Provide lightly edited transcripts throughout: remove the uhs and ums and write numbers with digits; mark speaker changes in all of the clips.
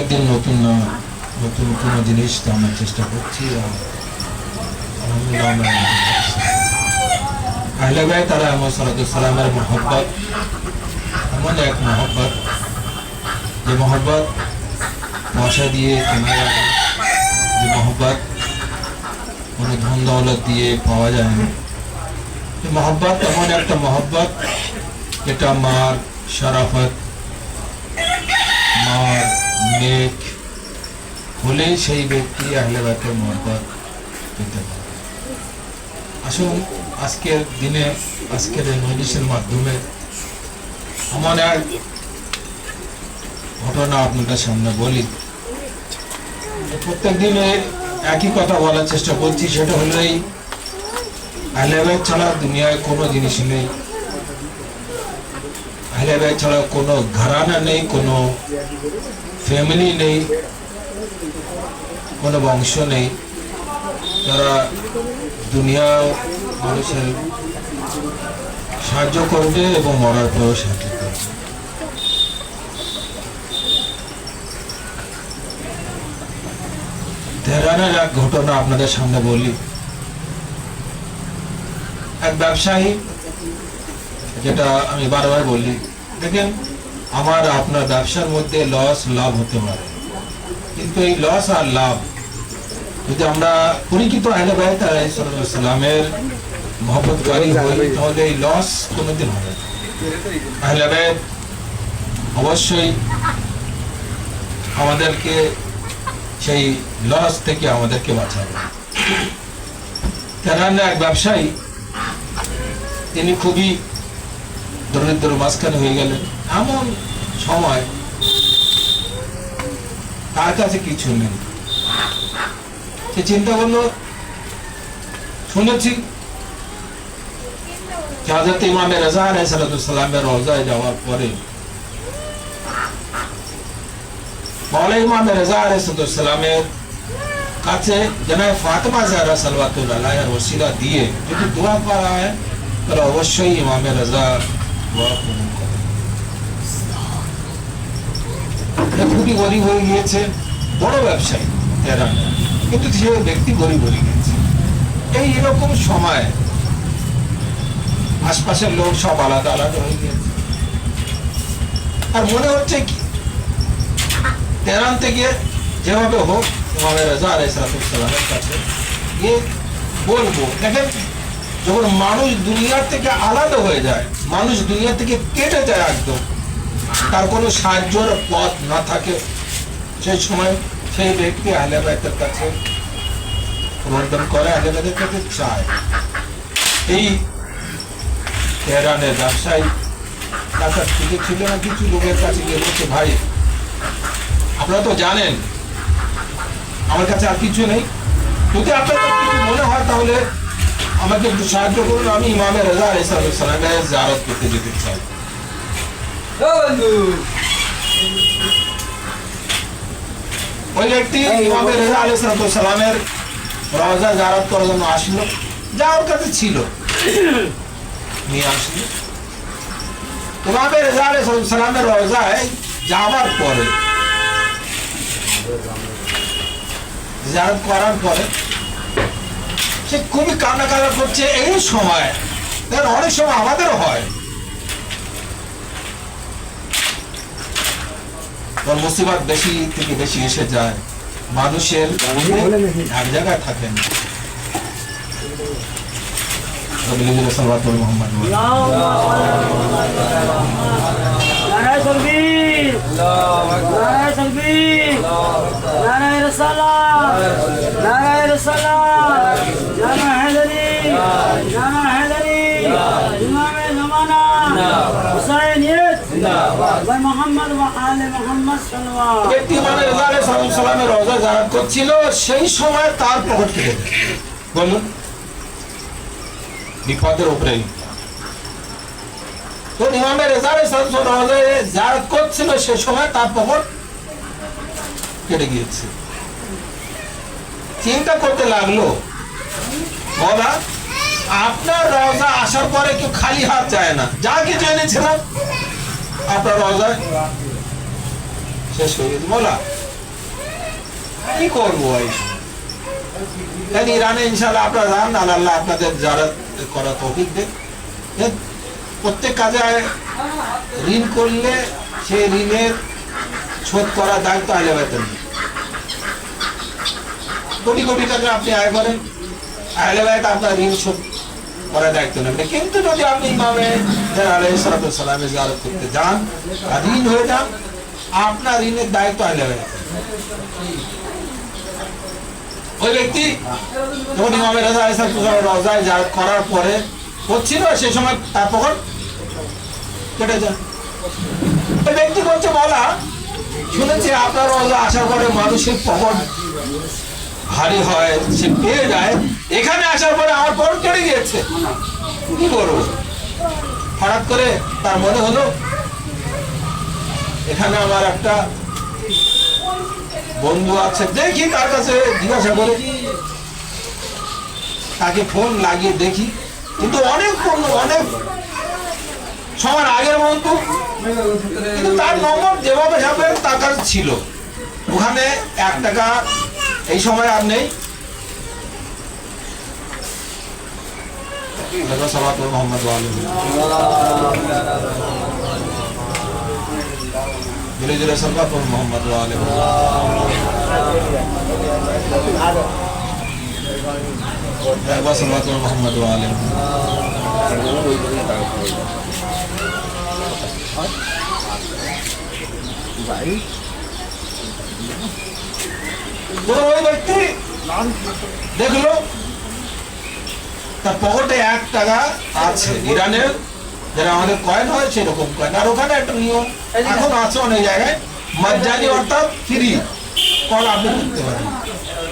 Speaker 1: প্রত্যেকদিন নতুন নতুন কোনো জিনিস জানার চেষ্টা করছি। আহলে বাইত আলাইহিসসালামের মহব্বত এমন এক মহব্বত, যে মহব্বত পয়সা দিয়ে কেনা যায় না, যে মহব্বত কোনো ধন দৌলত দিয়ে পাওয়া যায় না। মহব্বত এমন একটা মহব্বত যেটা মার শরাফত, মার নেক হলে সেই ব্যক্তি আহলে বাইতের মহব্বত পেতে পারে। আসুন আজকের দিনে, আজকের এই মজলিসের মাধ্যমে এমন এক ঘটনা আপনাদের সামনে বলি। প্রত্যেক দিনে একই কথা বলার চেষ্টা করছি, সেটা হলো এই আহলে বাইত ছাড়া দুনিয়ায় কোনো জিনিস নেই। আহলে বাইত ছাড়া কোনো ঘরানা নেই, কোনো ফ্যামিলি নেই, কোনো বংশ নেই। তারা দুনিয়া মানুষের সাহায্য করবে এবং মরার পরেও সাহায্য করবে। তেহরানের এক ঘটনা আপনাদের সামনে বলি। এক ব্যবসায়ী, যেটা আমি বারবার বলি, দেখেন আমার আপনার ব্যবসার মধ্যে লস লাভ হতে পারে, কিন্তু এই লস আর লাভ যদি আমরা পরিচিত আহলে বাইত আলাইহিস সালামের মহব্বতকারী হই, তাহলে এই লস কোনোদিন হবে না। আহলে বাইত অবশ্যই আমাদেরকে সেই লস থেকে আমাদেরকে বাঁচাবে। তেহরানের এক ব্যবসায়ী, তিনি খুবই দরিদ্র মাঝখানে হয়ে গেলেন। এমন সময় তার কাছে কিছু নেই। সে চিন্তা করলো, শুনেছি হযরত ইমাম রাজা আলাইহিস সালামের রওজায় যাওয়ার পরে মওলা ইমাম রাজা আলাইহিস সালামের কাছে জনাব ফাতেমা জাহরা সাল্লাল্লাহু আলাইহার ওসিলা দিয়ে যদি দোয়া করা হয় তাহলে অবশ্যই ইমাম রাজা দোয়া কবুল করেন। খুবই গরিব হয়ে গিয়েছে, বড় ব্যবসায়ী তেহরানের, কিন্তু সে ব্যক্তি গরিব হয়ে গেছে। এই এরকম সময় আশপাশের লোক সব আলাদা আলাদা হয়ে গিয়েছে। আর মনে হচ্ছে কি তেহরান থেকে যেভাবে হোক ইমাম রাজা আলাইহিস সালামের কাছে গিয়ে বলবো। দেখেন, যখন মানুষ দুনিয়ার থেকে আলাদা হয়ে যায়, মানুষ দুনিয়া থেকে কেটে যায় একদম, তার কোনো সাহায্যের পথ না থাকে, সেই সময় সেই ব্যক্তি আহলে বাইতের কাছে প্রবর্তন করে, আহলে বাইতের কাছে চায়। এই তেহরানের ব্যবসায়ী টাকা থেকে ছিল না, কিছু লোকের কাছে গিয়ে বলছে, ভাই আপনারা তো জানেন আমার কাছে আর কিছু নেই, যদি আপনাদের কিছু মনে হয় তাহলে আমাকে একটু সাহায্য করুন, আমি ইমাম রাজা আলাইহিস সালামের জিয়ারত করতে যেতে চাই। ওই ব্যক্তি ইমাম রাজা আলাইহিস সালামের রওজা জিয়ারত করার জন্য আসলো, যা ওর কাছে ছিল নিয়ে আসলো। ইমাম রাজা আলাইহিস সালামের রওজায় যাওয়ার পরে, জিয়ারত করার পরে সে খুবই কান্নাকাটা করছে। এই সময় অনেক সময় আমাদেরও হয়, মুসিবত বেশি থেকে বেশি এসে যায়, মানুষের এক জায়গায় থাকেন। করছিল সেই সময় তার পকেট কেটে দেয়। বলুন, বিপদের উপরে তো ইমামে রেজা রওজায় জিয়ারত করছিল, সেই সময় তার পকেট কেটে গিয়েছে। চিন্তা করতে লাগলো, বলা আপনার রওজা আসার পরে কেউ খালি হাত যায় না, যা কিছু এনেছিলাম আপনার রওজায় শেষ হয়ে গেছে। বলা কি করবো এই ইরানে ইনশাল্লাহ আপনারা যান, আল্লাহ আপনাদের যারা করা তৌফিক দেন। প্রত্যেক কাজে ঋণ করলে সেই ঋণের শোধ করার দায়িত্ব আহলে বাইতের। কোটি কোটি টাকা আপনি আয় করেন, আহলে বাইত আপনার ঋণ শোধ করার দায়িত্ব নেবেন। কিন্তু যদি আপনি ইমামে আলাইহিস সালামের জিয়ারত করতে যান আর ঋণ হয়ে যান, আপনার ঋণের দায়িত্ব আহলে বাইত। ওই ব্যক্তি যখন ইমামে রাজা আলাইহিস সালামের রওজায় জিয়ারত করার পরে হচ্ছিল, সে সময় তার পকেট কেটে যায়। ওই ব্যক্তি বলছে, বলা শুনেছি আপনার রওজা আসার পরে মানুষের পকেট ভারী হয়, সে পেয়ে যায়, এখানে আসার পরে আমার পকেট কেটে গিয়েছে, কি করবো? হঠাৎ করে তার মনে হলো এখানে আমার একটা বন্ধু আছে, দেখি তার কাছে জিজ্ঞাসা করে, তাকে ফোন লাগিয়ে দেখি, কিন্তু অনেক সময় আগের বন্ধু, কিন্তু তার নম্বর যেভাবে যাবে তার কাছে ছিল। ওখানে 1 টাকা এই সময় আর নেই। মোহাম্মদ ধীরে ধীরে সরকার মোহাম্মদ মোহাম্মদ ওই ব্যক্তি দেখলো তার পকেটে 1 টাকা আছে, ইরানের যারা আমাদের কয়েন হয় সেরকম কয়েন। আর ওখানে একটা নিয়ম এখন আছে অনেক জায়গায়, মাজ্জানি অর্থাৎ ফ্রি কল আপনি করতে পারেন।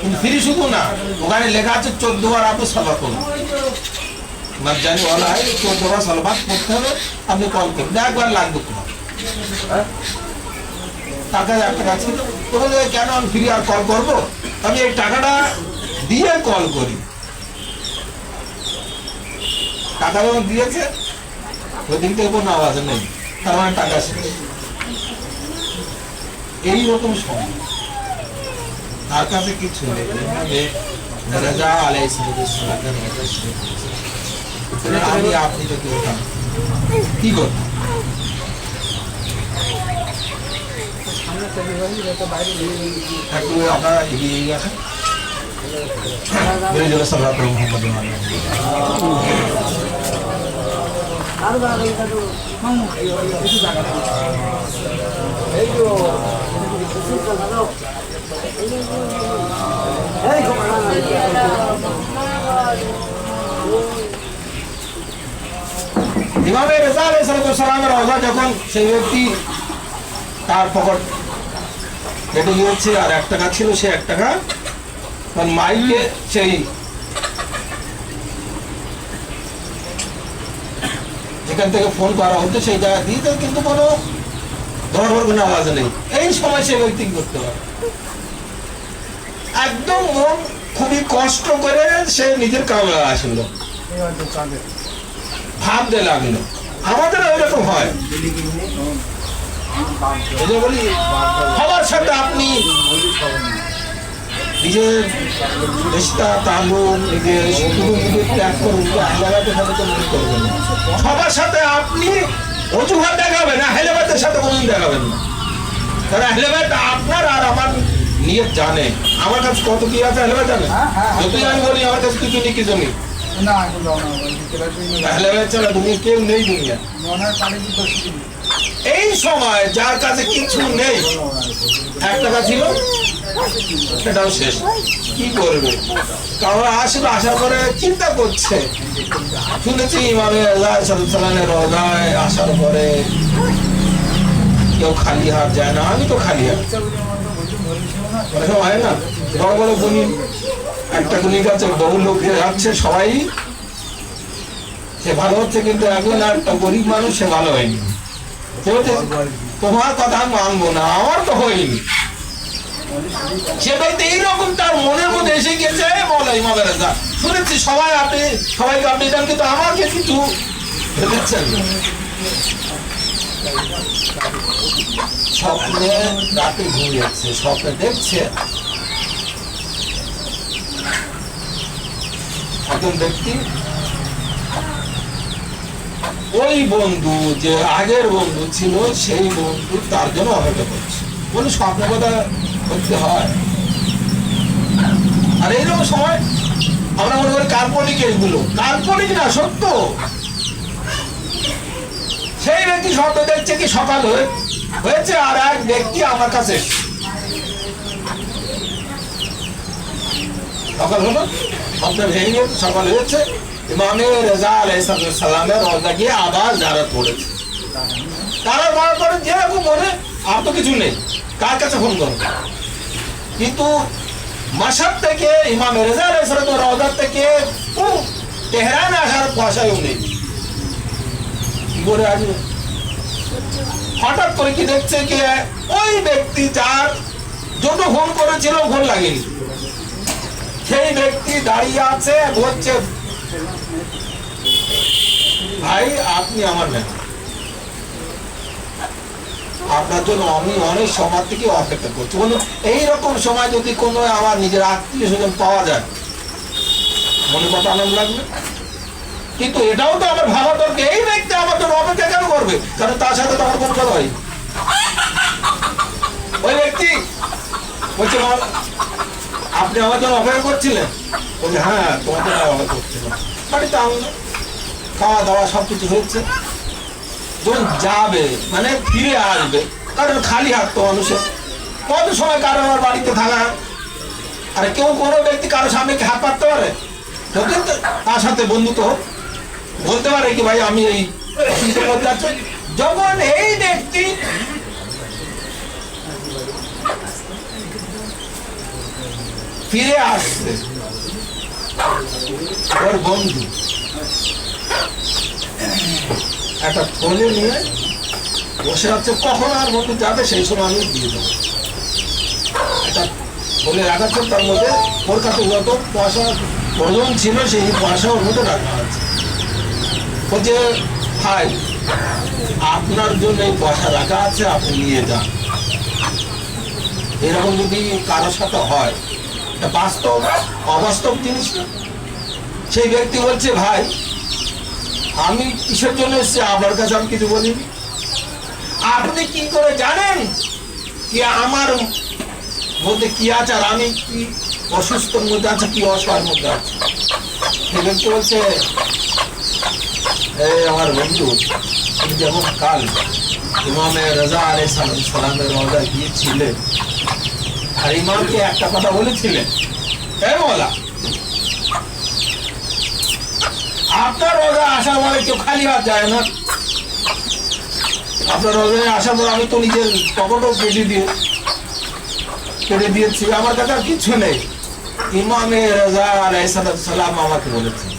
Speaker 1: কিন্তু ফ্রি শুধু না, ওখানে লেখা আছে 14 বার আপনি সালাত করুন। মাজ্জানি ওয়ালা 14 বার সালাত করতে হবে, আপনি কল করবেন, একবার লাগবে কোনো। তার কাছে 1 টাকা ছিল, তো বলে কেন আমি ফ্রি আর কল করবো, আমি এই টাকাটা দিয়ে কল করি। টাকা যখন দিয়েছে ওই দিন থেকে কোনো আওয়াজ নেই, তার মানে টাকা শেষ। এইরকম সময় তার কাছে কিছু নেই, আমি আপনি যদি ওঠান কি করতেন? একটু আপনারা এগিয়ে গেছেন, মোহাম্মদ ইমামে রেজা আলাইহিস সালামের রওজা যখন সেই ব্যক্তি তার পকেট কেটে গিয়েছে আর 1 টাকা ছিল, সে 1 টাকা মাইকে সেই যেখান থেকে ফোন করা হতো সেই জায়গা দিয়ে, কিন্তু কোনো ধরবার কোনো আওয়াজ নেই। এই সময় সে ব্যক্তি করতে পারে, একদম মন খুবই কষ্ট করে সে নিজের কামে আসলো, ভাবতে লাগলো। আমাদের ওইরকম হয়, বলি সবার সাথে আপনি নিজের রিশতা তালুক, নিজের ত্যাগ করুন, আহলাবাদের সাথে তো মনে করবেন না। সবার সাথে আপনি অজুহাত দেখাবেন, আহলাবাদের সাথে কোনদিন দেখাবেন না, কারণ আহলাবাদ আপনার আর আমার নিয়ত জানে। আমার কাছে কত কি আছে আহলাবাদ জানে, যতই আমি বলি আমার কাছে কিছু নেই, কিছু নেই। আহলাবাদ ছাড়া দুনিয়া কেউ নেই দুনিয়া। এই সময় যার কাছে কিছু নেই, 1 টাকা ছিল, সেটাও শেষ, কি করবে? কারণ আসলে আসার পরে চিন্তা করছে, শুনেছি ইমামে সালামের রওজায় আসার পরে কেউ খালি হাত যায় না, আমি তো খালি হাত। হয় না, বড় বড় গুণী, একটা গুণীর কাছে বহু লোক যাচ্ছে, সবাই সে ভালো হচ্ছে, কিন্তু এখন একটা গরিব মানুষ সে ভালো হয়নি। তোমার কথা মানবো না, আমার তো হয়নি। সে ব্যক্তি এইরকম তার মনের মধ্যে এসে গেছে, বলে ইমামে রেজা শুনেছি সবাইকে আপনি দেন, কিন্তু আমাকে কিছু দিচ্ছেন না। স্বপ্নে রাতে ঘুমিয়েছে, স্বপ্নে দেখছে একজন ব্যক্তি ওই বন্ধু যে আগের বন্ধু ছিল সেই বন্ধু তার জন্য অপেক্ষা করছে, বলে স্বপ্ন কথা করতে হয়। আর এইরকম সময় আমরা মনে করি কাল্পনিক, এগুলো কাল্পনিক না, সত্য। সেই ব্যক্তি স্বপ্ন দেখছে কি সকাল হয়েছে আর এক ব্যক্তি আমার কাছে সকাল হলো, স্বপ্ন ভেঙে গেছে, সকাল হয়েছে, ইমামে রেজা আলাইহিস সালামের রওজা গিয়ে আবার জিয়ারত করেছে। তারা মনে করে যেরকম মনে আর তো কিছু নেই, কার কাছে ফোন করবে? কিন্তু মাশহাদ থেকে ইমামে রেজা আলাইহিস সালামের রওজা থেকে তেহরান আসার পয়সাও নেই, কি করে আসবে? হঠাৎ করে কি দেখছে কি ওই ব্যক্তি যার জন্য ফোন করেছিল ফোন লাগেনি, সেই ব্যক্তি দাঁড়িয়ে আছে, বলছে ভাই আপনি আমার মেহমান, আপনার জন্য আমি অনেক সময় থেকে অপেক্ষা করছি। এইরকম সময় যদি কোনো আমার নিজের আত্মীয় স্বজন পাওয়া যায় মনে কত আনন্দ লাগবে। কিন্তু এটাও তো আমার ভাবা দরকার, এই ব্যক্তি আমার জন্য অপেক্ষা কেন করবে? কারণ তার সাথে তো আমার কোনো কথা হয়। ওই ব্যক্তি বলছে আপনি আমার জন্য অপেক্ষা করছিলেন? বলছে হ্যাঁ তোমার জন্য অপেক্ষা করছিলাম। বাড়িতে খাওয়া দাওয়া সবকিছু হয়েছে, যখন যাবে মানে ফিরে আসবে, কারণ খালি হাত তো মানুষের, কত সময় কারো আমার বাড়িতে থাকা। আর কেউ কোনো ব্যক্তি কারো সামনে কি হাত পাততে পারে? তার সাথে বন্ধুত্ব হোক, বলতে পারে কি ভাই আমি এই যখন এই ব্যক্তি ফিরে আসছে, ওর বন্ধু একটা থলে নিয়ে বসে আছে, কখন আর বন্ধু যাবে সেই সময় আমি দিয়ে দেবো। একটা থলে রাখা ছিল, তার মধ্যে ওর কাছে যত পয়সা প্রয়োজন ছিল সেই পয়সা ওর মধ্যে রাখা আছে। বলছে ভাই আপনার জন্য এই পয়সা রাখা আছে, আপনি নিয়ে যান। এরকম যদি কারোর সাথে হয়, এটা বাস্তব অবাস্তব জিনিস না? সেই ব্যক্তি বলছে ভাই আমি কিসের জন্য এসেছি আপনার কাছে, আমি কিছু বলিনি, আপনি কি করে জানেন কি আমার মধ্যে কি আছে আর আমি কি অসুস্থর মধ্যে আছে, কি অসহায়ের মধ্যে আছে? সেই ব্যক্তি বলছে আমার বন্ধু তুমি যেমন কাল ইমামে রেজা আলাইহিস সালামের রওজা গিয়েছিলেন আর ইমামকে একটা কথা বলেছিলেন, এই বলা আপনার রোজা আসার পরে কেউ খালি হাত যায় না। আপনার রোজায় আসার পর আমি তো নিজের পকেটও কেটে দিয়েছি, আমার কাছে আর কিছু নেই। ইমামে রেজা আলাইহিস সালাম আমাকে বলেছেন,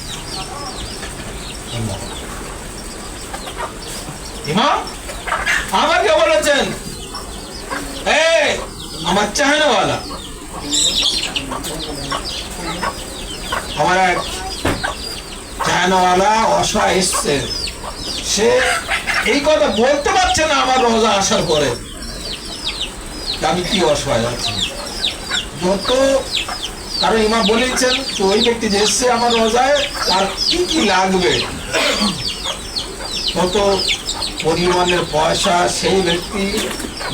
Speaker 1: ইমাম আমাকে বলেছেন আমার চাহনেওয়ালা, আমার এক চায়নাওয়ালা অসহায় এসছে, সে এই কথা বলতে পারছে না আমার রোজা আসার পরে আমি কি অসহায় আছি। যত কারণ ইমাম বলেছেন তো ওই ব্যক্তি যে এসছে আমার রোজায় তার কি কি লাগবে তত পরিমাণের পয়সা সেই ব্যক্তি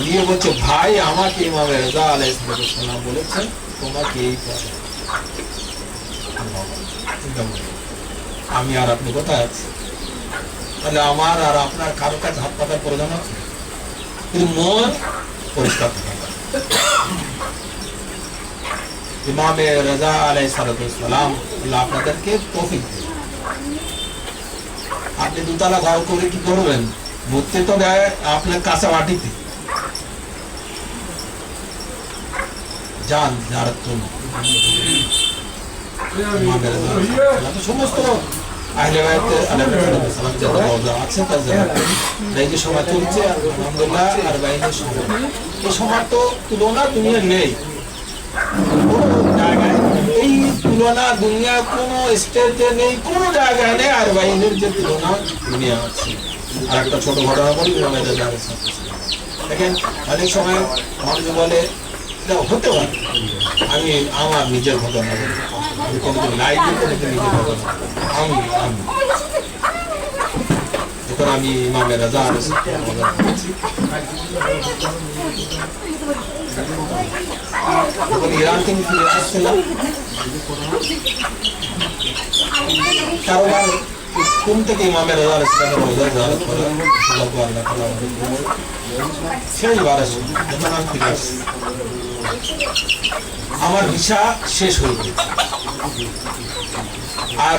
Speaker 1: নিয়ে বলছে ভাই আমাকে ইমাম রেজা আলাইহিস সালাম বলেছেন তোমাকে এই পয়সা। আমি আর আপনি কোথায় আছি? তাহলে আমার আর আপনার কারো কাছে হাত পাতার প্রয়োজন আছে, কিন্তু মন পরিষ্কার থাকা। ইমামে রেজা আলাইহিস সালাম আপনাদেরকে তৌফিক দেন। আপনি দুতলা ঘর করে কি করবেন? মূর্তি তো দেয় আপনার কাঁচা মাটিতে, যান জিয়ারত করুন। সমস্ত আহলে বাইত আলাইহিস সালাম যারা রওজা আছে তার জিয়ারত এই যে সময় চলছে আলহামদুলিল্লাহ, আর বাইরের সময় এই সময় তো তুলনা দুনিয়া নেই, কোনো জায়গায় এই তুলনা দুনিয়া কোনো স্টেজে নেই, কোনো জায়গায় নেই আর বাইরের যে তুলনা দুনিয়া আছে। আর একটা ছোট ঘটনা বলি, দেখেন অনেক সময় মানুষ বলে হতে পারে, আমি আমার নিজের ঘটনা বলি। লাইভ আমি যখন আমি ইমামের রাজা যখন ইরান থেকে ফিরে আসছিলাম কারোবার কোন থেকে ইমামের রাজা ইসলামের রোজায় জাহাজ করা সেইবার আসে যখন আমি ফিরে আসছি আমার ভিসা শেষ হয়ে গেছে আর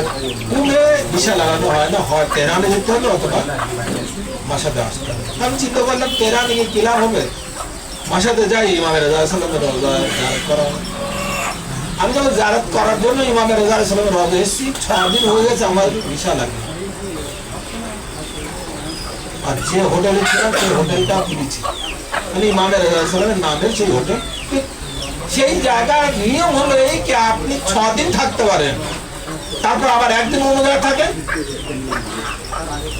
Speaker 1: কুমে ভিসা লাগানো হয় না, হয় তেহরানে যেতে হবে অথবা মাসাতে আসতে হবে। আমি চিন্তা করলাম তেহরানে গিয়ে কি লাভ হবে, মাসাতে যাই ইমামের রাজা সাল্লামের রোজা জাহাজ করা। আমি যখন জাহাজ করার জন্য ইমামের রাজা সাল্লামের রোজা এসেছি 6 দিন হয়ে গেছে আমার ভিসা লাগে। আর যে হোটেলে ছিলাম সেই হোটেলটা কিনেছি মানে ইমামের রাজা সাল্লামের নামের সেই হোটেল। সেই জায়গার নিয়ম হলো এই কি আপনি 6 দিন থাকতে পারেন, তারপর আবার একদিন অন্য জায়গায় থাকেন,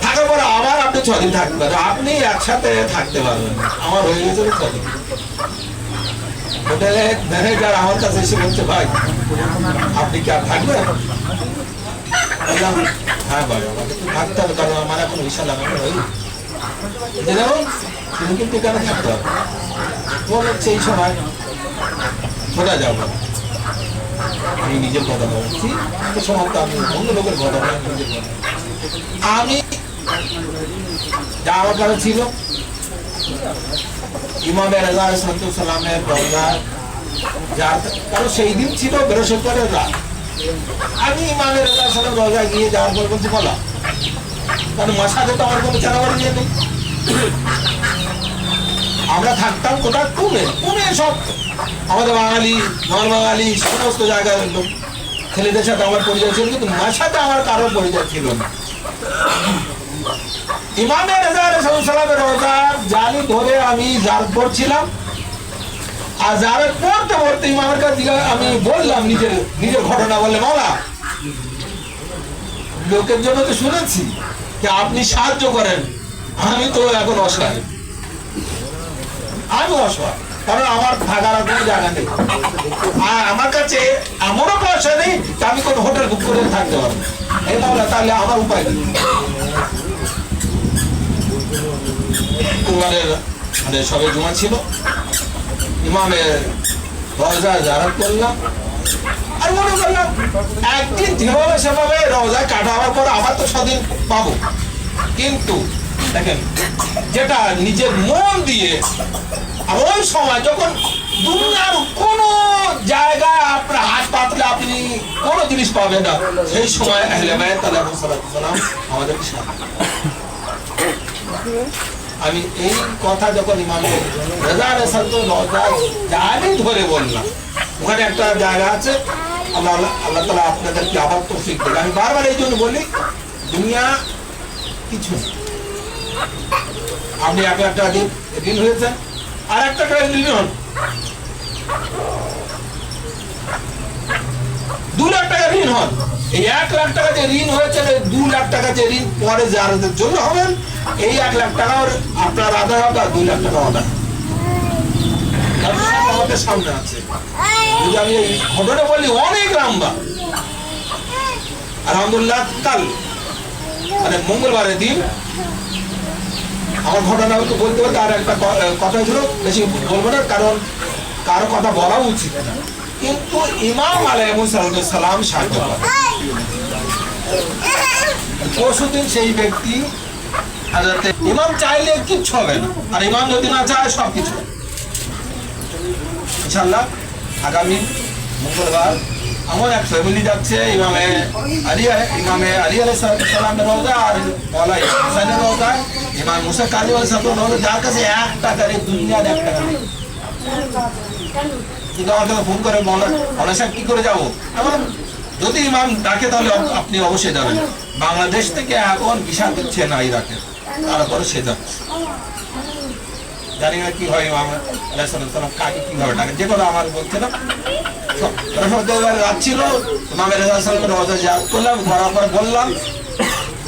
Speaker 1: থাকার পরে আবার আপনি 6 দিন থাকতে পারেন, আপনি একসাথে থাকতে পারবেন। আমার হয়ে গেছে 6 দিন। হোটেলে ম্যানেজার আমার কাছে এসে বলছে ভাই আপনি কি আর থাকবেন? বললাম হ্যাঁ ভাই আমাকে তো থাকতে হবে, কারণ আমার এখন ভিসা লাগানো হয়নি। তুমি কিন্তু এখানে থাকতে হবে। বলে সেই সময় কোথা যাবো, আমি নিজের কথা বলছি, সময় তো আমি অন্য লোকের কথা বলি, নিজের কথা। আমি যাওয়ার কারণ ছিল ইমামের রাজা সালামের রোজা, যার কারণ সেই দিন ছিল বৃহস্পতিবারের রাত। আমি ইমামের রাজা সালাম রোজা গিয়ে যাওয়ার পর বলছি বলা, কারণ মাসাতে তো আমার কোনো চালাবার ইয়ে নেই। আমরা থাকতাম কোথায় কুমে, কুমে সব আমাদের বাঙালি নন বাঙালি সমস্ত জায়গার লোক, ছেলেদের সাথে আমার পরিচয় ছিল, কিন্তু মাসাতে আমার কারোর পরিচয় ছিল না। ইমামের রাজা সালামের রোজা জানি ধরে আমি জার পড়ছিলাম, আর জারের পড়তে পড়তে ইমামের কাছে আমি বললাম নিজের ঘটনা, বললে মাওলা লোকের জন্য তো শুনেছি যে আপনি সাহায্য করেন, আমি তো এখন অসহায়, আমি অসহায়, কারণ আমার থাকার কোনো জায়গা নেই, আর আমার কাছে এমনও পয়সা নেই আমি কোনো হোটেল বুক করে থাকতে পারবো। তাহলে আমার উপায় নেই। মানে সবে জমা ছিল, ইমামের রোজা জারাত করলাম, আর মনে করলাম একদিন যেভাবে সেভাবে রোজা কাটাবার পর আবার তো স্বাধীন পাবো। কিন্তু দেখেন যেটা নিজের মন দিয়ে, আর ওই সময় যখন দুনিয়ার কোন জায়গায় আপনার হাত পাতলে আপনি কোনো জিনিস পাবেন না, সেই সময় আহলে বায়ত আলাইহিস সালাম আমাদেরকে সাহায্য। আমি এই কথা যখন ইমামের রাজা রোজা জানি ধরে বললাম, ওখানে একটা জায়গা আছে, আল্লাহ তাআলা আপনাদেরকে আবার তৌফিক দেবে। আমি বারবার এই জন্য বলি দুনিয়া কিছু, আপনি একটা ঋণ হয়েছেন আর একটা ঋণ হন, 2 লাখ টাকা ঋণ হন, এই 1 লাখ টাকা যে ঋণ হয়েছে 2 লাখ টাকা যে ঋণ পরে যাদের জন্য হবেন, এই 1 লাখ টাকা আপনার আদায় হবে আর 2 লাখ টাকা আদায় আমাদের সামনে আছে। যদি আমি এই ঘটনা বলি অনেক লম্বা। আলহামদুলিল্লাহ কাল মানে মঙ্গলবারের দিন আমার ঘটনা হয়তো বলতে বলতে আর একটা কথা ছিল, বেশি বলবো না কারণ কারো কথা বলা উচিত না, কিন্তু ইমাম আলাইহিস সালাম সাহায্য করে। পরশুদিন সেই ব্যক্তি ইমাম চাইলে কিচ্ছু হবে না, আর ইমাম যদি না চায় সব কিছু। ইনশাআল্লাহ আগামী মঙ্গলবার আমার এক ফ্যামিলি যাচ্ছে ইমামে আলী আলাইহিস সালামের রওজা আর মাওলা হুসাইনের রওজা, ইমাম মুসা কাযী আলাইহিস সালামের রওজা, যার কাছে 1 টাকা নেই, দুনিয়ার 1 টাকা নেই। কিন্তু আমাকে ফোন করে মাওলা সাহেব কি করে যাবো, এখন যদি ইমাম ডাকে তাহলে আপনি অবশ্যই যাবেন। বাংলাদেশ থেকে এখন ভিসা দিচ্ছে না ইরাকে, তারপরে সে যাচ্ছে, জানি না কি হয় ইমাম আলাইহিস সালাম কাকে কিভাবে ডাকে। যে কথা আমার বলছিলাম রাত ছিল, ইমামের রাজা সালামের রওজা জিয়ারত করলাম, ঘোরার পর বললাম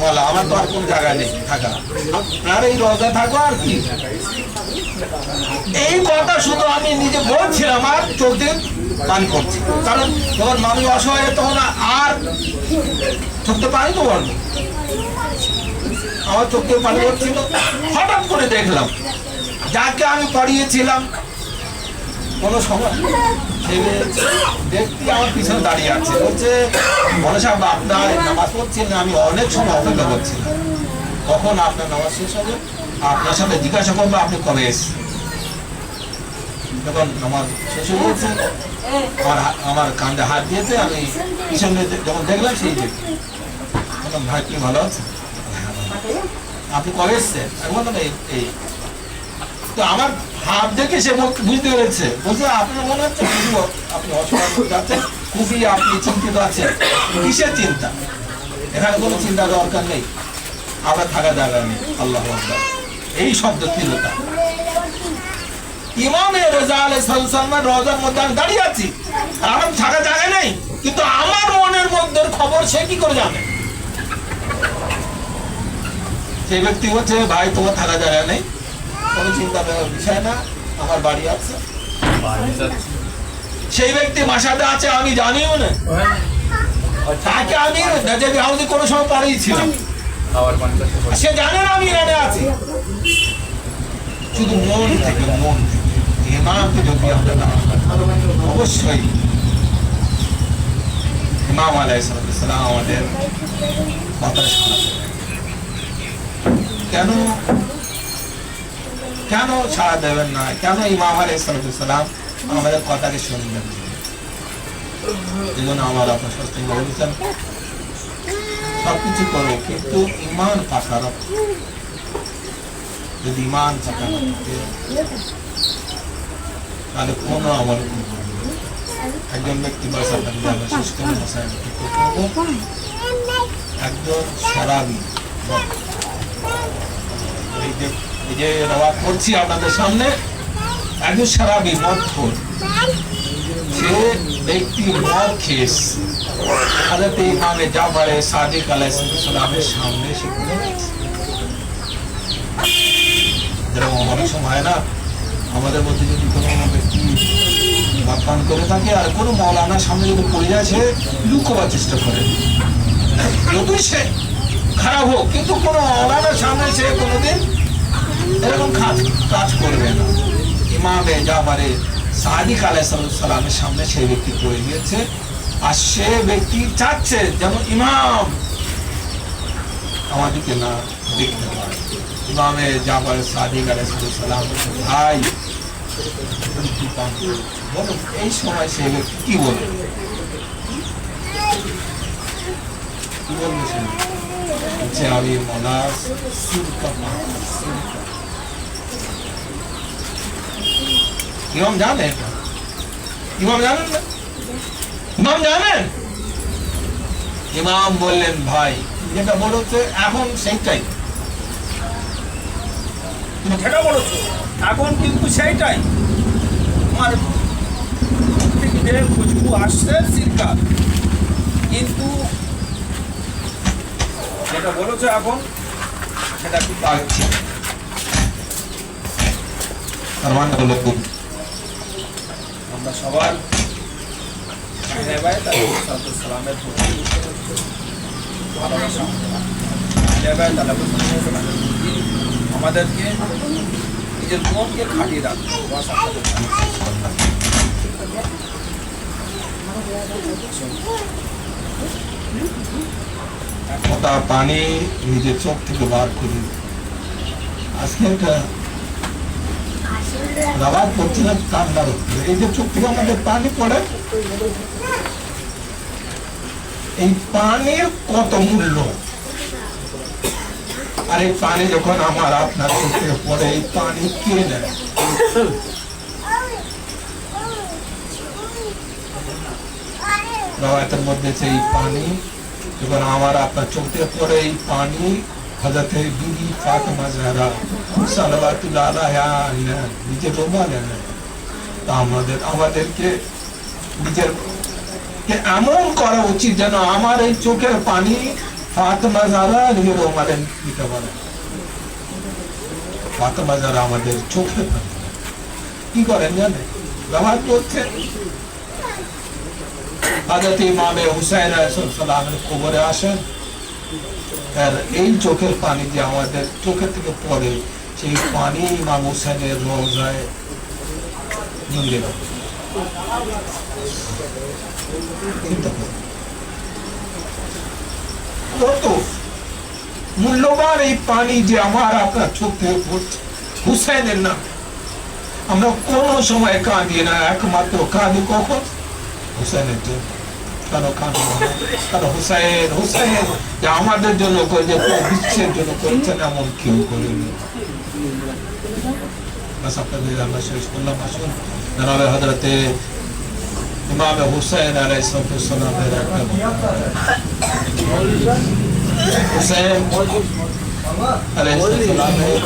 Speaker 1: বলা আমার তো আর কোন জায়গা নেই থাকা, আপনার এই রওজা থাকো আর কি। এই কথা শুধু আমি নিজে বলছিলাম আর চলতে পান করছি, কারণ যখন মানুষ অসহায় তখন আর চোখে পানি তো বলবো, আমার চোখে পানি পড়ছিল। হঠাৎ করে দেখলাম যাকে আমি পড়িয়েছিলাম কোনো সময় সেই ব্যক্তি আমার পিছনে দাঁড়িয়ে আছে, বলছে মনে সাহেব আপনার নামাজ পড়ছিলেন, আমি অনেক সময় অপেক্ষা করছিলাম কখন আপনার নামাজ শেষ হবে, আপনার সাথে জিজ্ঞাসা করবো আপনি কবে এসেছেন। যখন নামাজ শেষ হয়ে গেছে আমার কাঁধে হাত দিয়েছে, আমি পিছনে যখন দেখলাম সেই ব্যক্তি, বললাম ভাই কি ভালো আছে, আপনি কবে এসছেন, আমি বললাম এই। তো আমার হাত দেখে সে বুঝতে পেরেছে, বলছে আপনার মনে হচ্ছে আপনি অসহায় যাচ্ছেন, খুবই আপনি চিন্তিত আছেন। কিসের চিন্তা, এখানে কোনো চিন্তা দরকার নেই, আমরা থাকা জায়গা নেই, আল্লাহু আকবার, এই শব্দ তিলতা। ইমামে রেজা আলাইহিস সালাম রওজার মধ্যে আমি দাঁড়িয়ে আছি, আমার থাকা জায়গা নেই, কিন্তু আমার মনের মধ্যে খবর সে কি করে জানে। সেই ব্যক্তি বলছে ভাই তোমার থাকা জায়গা নেই, কোনো চিন্তা বিষয় না, আমার বাড়ি আছে। সেই ব্যক্তি মাসাতে আছে আমি জানিও না, তাকে আমি নাজাবি হাউসে কোনো সময় পড়িয়েছিলাম, সে জানে না আমি এখানে আছি। শুধু মন থেকে ইমামকে যদি আমরা না অবশ্যই ইমাম আলাইহিস সালাম আমাদের কথা শোনাতে, কেন কেন সাড়া দেবেন না, কেন ইমাম আলাইহিস সালাম আমাদের কথাকে শুনবেন। এই জন্য আমার আপনার শাস্তি বলেছেন সবকিছু করো কিন্তু ইমান পাকা রাখো, যদি ইমান পাকা রাখতে তাহলে কোনো আমল করবো। একজন ব্যক্তি একজন শরাবি, এই যে রওয়াত করছি আপনাদের সামনে, একজন শরাবি মদখোর, সে ব্যক্তি মদ খেয়েছে, হযরত ইমামে জাফর সাদিক আলাইহিস সালামের সামনে সে পড়ে গেছে। যেরকম অনেক সময় হয় না, আমাদের মধ্যে যদি কোনো ব্যক্তি পান করে থাকে আর কোনো মাওলানার সামনে যদি পড়ে যায়, সে লুকোবার চেষ্টা করে, যতই সে খারাপ হোক, কিন্তু কোনো মাওলানার সামনে সে কোনোদিন এরকম কাজ করবে না। ইমামে জাফর সাদিক আলাইহিস সালামের সামনে সেই ব্যক্তি পড়ে গিয়েছে, আর সে ব্যক্তি চাচ্ছে যেন ইমাম আমাদেরকে না দেখতে পারে। ইমামে জাফর সাদিক আলাইহিস সালাম ভাই বলুন, এই সময় সে ব্যক্তি কি বলবে, কি বলবে? সে বলছে আমি মৌলা ইমাম জানেন, ইমাম জানেন না, ইমাম জানেন। ইমাম বললেন ভাই যেটা বলেছে এখন সেইটাই, তুমি যেটা বলেছো এখন কিন্তু সেইটাই, আমার যে খুশবু আসছে সিরকা, কিন্তু যেটা বলেছো এখন সেটা কিন্তু আসছে। তার মানে হলো আমরা সবার সালামের আমাদেরকে নিজের মনকে খাটিয়ে রাখবে। একটা পানি নিজের চোখ থেকে বার করে, আজকে একটা আবার করছিলাম কান্নার উপরে, এই যে চোখ থেকে আমাদের পানি পড়ে, এই পানির কত মূল্য, আর এই পানি যখন আমার আপনার চোখে পড়ে, এই পানি কে নেয়? রওয়ায়াতের মধ্যে সেই পানি যখন আমার আপনার চোখে পড়ে, এই পানি হযরত বিবি ফাতেমা জাহরা সাল্লাল্লাহু আলাইহা নিজের রুমালে নেয়। তা আমাদেরকে নিজের এমন করা উচিত যেন আমার এই চোখের পানি ফাতেমা জাহরা নিজের রুমালে নিতে পারে। ফাতেমা জাহরা আমাদের চোখের পানি কি করেন জানেন? ব্যবহার করছেন হযরত ইমামে হুসাইন আলাইহিস সালামের কবরে আসেন, আর এই চোখের পানি যে আমাদের চোখের থেকে পড়ে, সেই পানি ইমাম হুসাইনের রওজায় মিলে গেল। কত মূল্যবান এই পানি যে আমার আপনার চোখ থেকে পড়ছে হুসাইনের নাম। আমরা কোন সময় কাঁদি না, একমাত্র কাঁদি কখন? হুসাইনের জন্য। কেন কাঁদি না? কারণ হুসাইন হুসাইন যে আমাদের জন্য করেছে, বিশ্বের জন্য করেছেন এমন কেউ করেনি। বাস আপনাদের আমরা শেষ করলাম। আসুন জনাবে হযরতে ইমাম হুসাইন আলাইহিস সালামের একটা হুসাইন আলাইহিস সালামের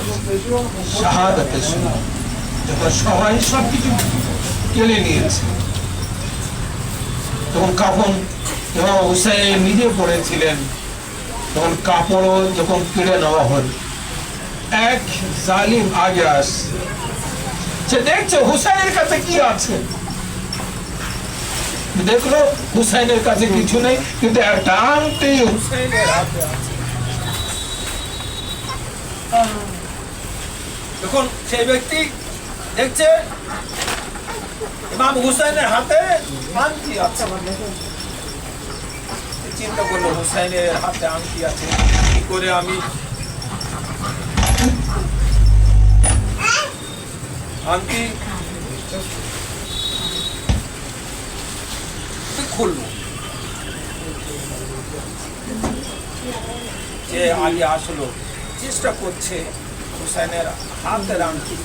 Speaker 1: শাহাদাতের সময় যখন সবাই সবকিছু কেড়ে নিয়েছে, তখন কাফন ইমাম হুসাইন নিজে পড়েছিলেন, তখন কাপড়ও যখন কেড়ে নেওয়া হল, এক জালিম আগে আসছে, সে দেখছে হুসাইনের কাছে কি আছে, দেখলো হুসাইনের কাছে কিছু নেই, কিন্তু একটা আংটি হুসাইনের হাতে আছে।
Speaker 2: যখন সেই ব্যক্তি দেখছে ইমাম হুসাইনের হাতে আংটি আছে, চিন্তা করলো হুসাইনের হাতে আংটি আছে, কি করে আমি আংটি খুলবো। যে আগে আসলো চেষ্টা করছে হুসাইনের হাতের আংটি,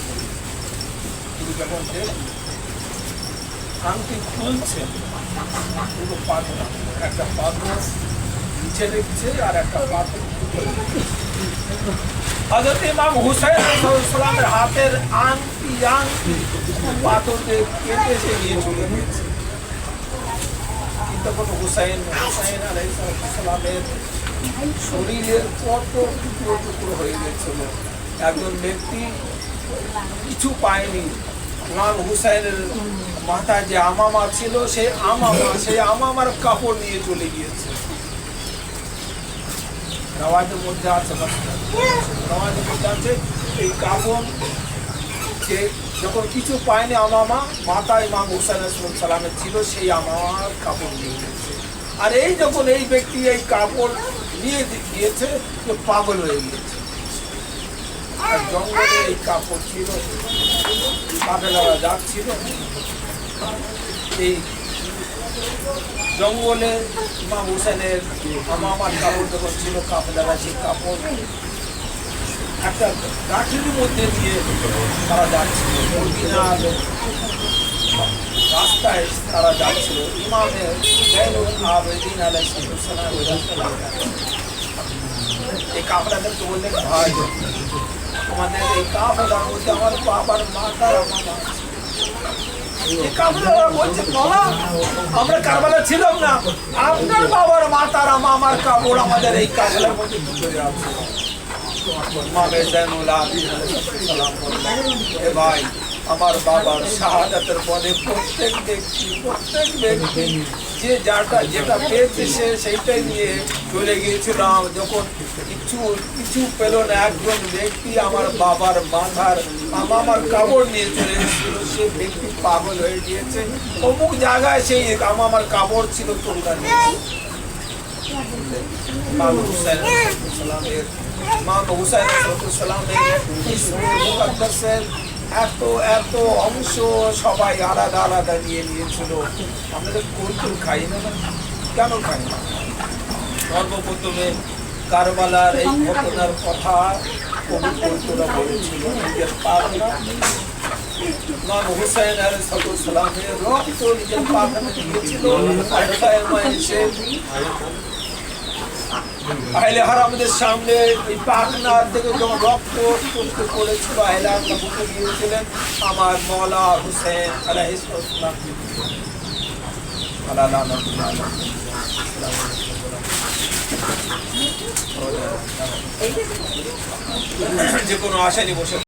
Speaker 2: কিন্তু যখন আংটি খুলছে পুরো পাথর, একটা পাথর নিচে দেখছে আর একটা পাথর। হযরত ইমাম হুসাইন সালামের হাতের আংটি পাথরকে কেটে সে নিয়ে চলে গেছে। কিন্তু কোনো হুসাইন আলাইহিস সালামের শরীরের কত টুকরো টুকরো হয়ে গেছিল। একজন ব্যক্তি কিছু পায়নি, ইমাম হুসাইনের মাথায় যে আমামা ছিল সেই আমামার কাপড় নিয়ে চলে গিয়েছে। রওয়ায়েতের মধ্যে আছে এই কাপড় যে যখন কিছু পায়নি আমামা, মাথায় ইমাম হুসাইন আলাইহিস সালামের ছিল, সেই আমামার কাপড় নিয়ে গিয়েছে। আর এই যখন এই ব্যক্তি এই কাপড় নিয়ে গিয়েছে, পাগল হয়ে গিয়েছে। আর জঙ্গলে এই কাপড় ছিল, কাফেলারা যাচ্ছিল, এই জঙ্গলে ইমাম হুসাইনের আমামার কাপড় যখন ছিল, কাফেলারা সেই কাপড় একটা গাছের মধ্যে দিয়ে তারা যাচ্ছিল, মদিনার রাস্তায় তারা যাচ্ছিল। ইমামে জাইনুল আবেদিন আলাইহিস সালাম এই কাফেলাদেরকে বললেন, ভাই তোমাদের এই কাফেলার মধ্যে আমার বাবার মাতার আমামা আছে। এই কাফেলারা বলছে, বাবা আমরা কারবালা ছিলাম না, আপনার বাবার মাতার আমামার কাপড় আমাদের এই কাফেলার মধ্যে ঢুকে আছে। ইমামে জাইনুল আবেদিন আলাইহিস সালাম বললেন, এ ভাই আমার বাবার শাহাদাতের পরে প্রত্যেক ব্যক্তি যে যেটা পেয়েছে সে সেইটাই নিয়ে চলে গিয়েছিলাম। যখন কিছু পেল না, একজন ব্যক্তি আমার বাবার মাথার আমার কাপড় নিয়ে চলে এসেছিল, সে ব্যক্তি পাগল হয়ে গিয়েছে। অমুক জায়গায় সেই আমার কাপড় ছিল তোমরা নিয়ে। ইমাম হুসাইন সালামের মুকাদ্দাসের এত অংশ সবাই আলাদা আলাদা নিয়ে নিয়েছিল। আমাদের কৌতুক খাই না, কেন খাই না? সর্বপ্রথমে কারবালার এই ঘটনার কথা কৌতুকরা বলেছিল, নিজের পাখনা ইমাম হুসাইন আলাইহিস সালামের রক্ত নিজের পাখনা দিয়েছিল। আহলে হারামদের সামনে এই পাখনার থেকে যখন রক্ত টুকরো পড়েছিল, আহলে হারাম বুকে গিয়েছিলেন আমার মওলা হুসাইন আলাইহিস সালাম। যে কোনো আশানি বসে